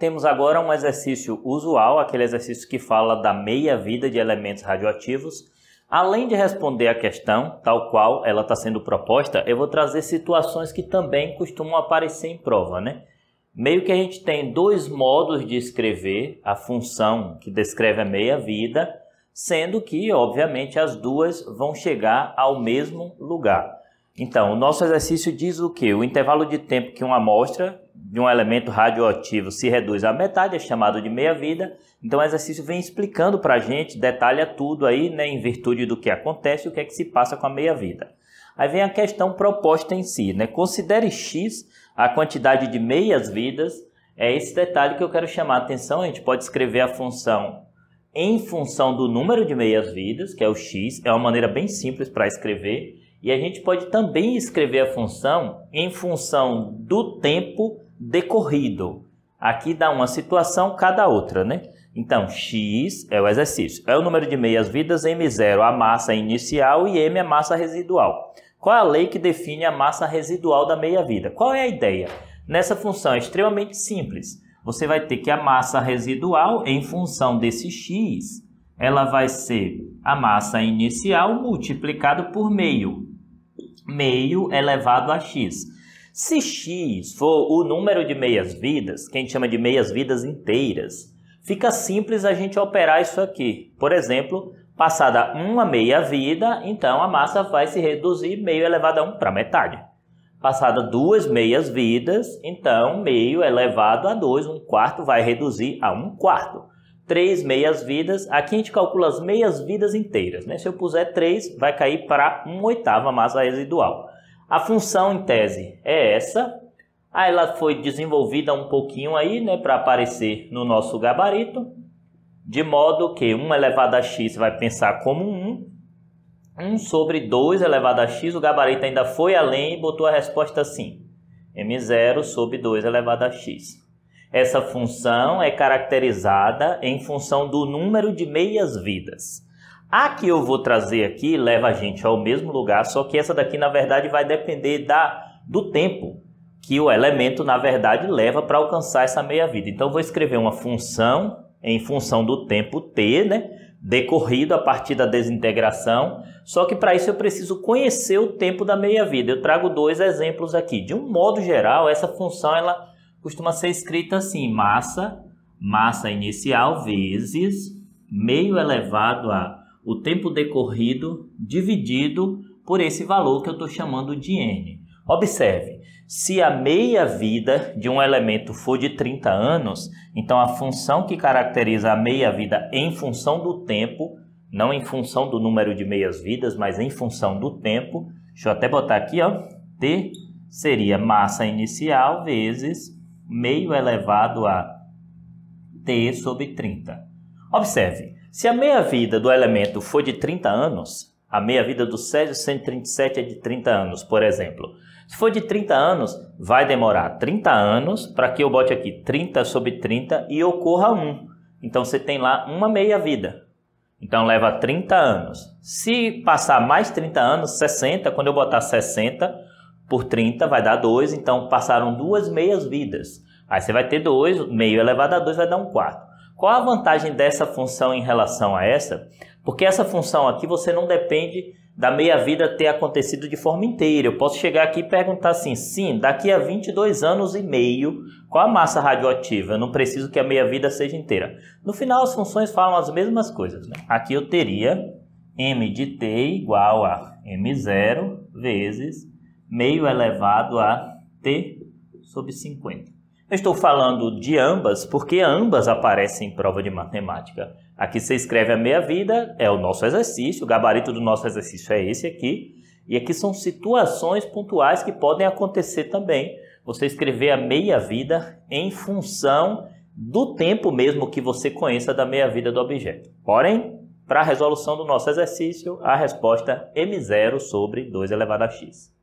temos agora um exercício usual, aquele exercício que fala da meia-vida de elementos radioativos. Além de responder a questão, tal qual ela está sendo proposta, eu vou trazer situações que também costumam aparecer em prova, né? Meio que a gente tem dois modos de escrever a função que descreve a meia-vida, sendo que, obviamente, as duas vão chegar ao mesmo lugar. Então, o nosso exercício diz o quê? O intervalo de tempo que uma amostra de um elemento radioativo se reduz à metade é chamado de meia-vida. Então, o exercício vem explicando para a gente, detalha tudo aí, né, em virtude do que acontece e o que é que se passa com a meia-vida. Aí vem a questão proposta em si, né? Considere x a quantidade de meias-vidas. É esse detalhe que eu quero chamar a atenção. A gente pode escrever a função em função do número de meias-vidas, que é o x. É uma maneira bem simples para escrever. E a gente pode também escrever a função em função do tempo decorrido. Aqui dá uma situação, cada outra, né? Então, x é o exercício. É o número de meias-vidas, m0 a massa inicial e m a massa residual. Qual é a lei que define a massa residual da meia-vida? Qual é a ideia? Nessa função é extremamente simples. Você vai ter que a massa residual, em função desse x, ela vai ser a massa inicial multiplicado por meio. Meio elevado a x. Se x for o número de meias-vidas, que a gente chama de meias-vidas inteiras, fica simples a gente operar isso aqui. Por exemplo, passada uma meia-vida, então a massa vai se reduzir meio elevado a 1 para metade. Passada duas meias-vidas, então meio elevado a 2, 1/4 vai reduzir a 1/4. 3 meias-vidas, aqui a gente calcula as meias-vidas inteiras, né? Se eu puser 3, vai cair para 1/8 a massa residual. A função em tese é essa. Aí ela foi desenvolvida um pouquinho aí, né, para aparecer no nosso gabarito, de modo que 1 elevado a x vai pensar como 1 sobre 2 elevado a x, o gabarito ainda foi além e botou a resposta assim, m0 sobre 2 elevado a x. Essa função é caracterizada em função do número de meias-vidas. A que eu vou trazer aqui leva a gente ao mesmo lugar, só que essa daqui, na verdade, vai depender do tempo que o elemento, na verdade, leva para alcançar essa meia-vida. Então, eu vou escrever uma função em função do tempo t, né, decorrido a partir da desintegração, só que para isso eu preciso conhecer o tempo da meia-vida. Eu trago dois exemplos aqui. De um modo geral, essa função ela costuma ser escrita assim, massa inicial vezes meio elevado a o tempo decorrido dividido por esse valor que eu estou chamando de n. Observe, se a meia-vida de um elemento for de 30 anos, então a função que caracteriza a meia-vida em função do tempo, não em função do número de meias-vidas, mas em função do tempo, deixa eu até botar aqui, ó, t seria massa inicial vezes meio elevado a t sobre 30. Observe, se a meia-vida do elemento for de 30 anos, a meia-vida do Césio 137 é de 30 anos, por exemplo. Se for de 30 anos, vai demorar 30 anos para que eu bote aqui 30 sobre 30 e ocorra 1. Então, você tem lá uma meia-vida. Então, leva 30 anos. Se passar mais 30 anos, 60, quando eu botar 60 por 30, vai dar 2. Então, passaram duas meias-vidas. Aí, você vai ter 2, meio elevado a 2 vai dar 1/4. Qual a vantagem dessa função em relação a essa? Porque essa função aqui você não depende da meia-vida ter acontecido de forma inteira. Eu posso chegar aqui e perguntar assim, sim, daqui a 22 anos e meio, qual a massa radioativa? Eu não preciso que a meia-vida seja inteira. No final, as funções falam as mesmas coisas, né? Aqui eu teria m de t igual a m0 vezes meio elevado a t sobre 50. Eu estou falando de ambas porque ambas aparecem em prova de matemática. Aqui você escreve a meia-vida, é o nosso exercício, o gabarito do nosso exercício é esse aqui. E aqui são situações pontuais que podem acontecer também. Você escrever a meia-vida em função do tempo mesmo que você conheça da meia-vida do objeto. Porém, para a resolução do nosso exercício, a resposta é m0 sobre 2 elevado a x.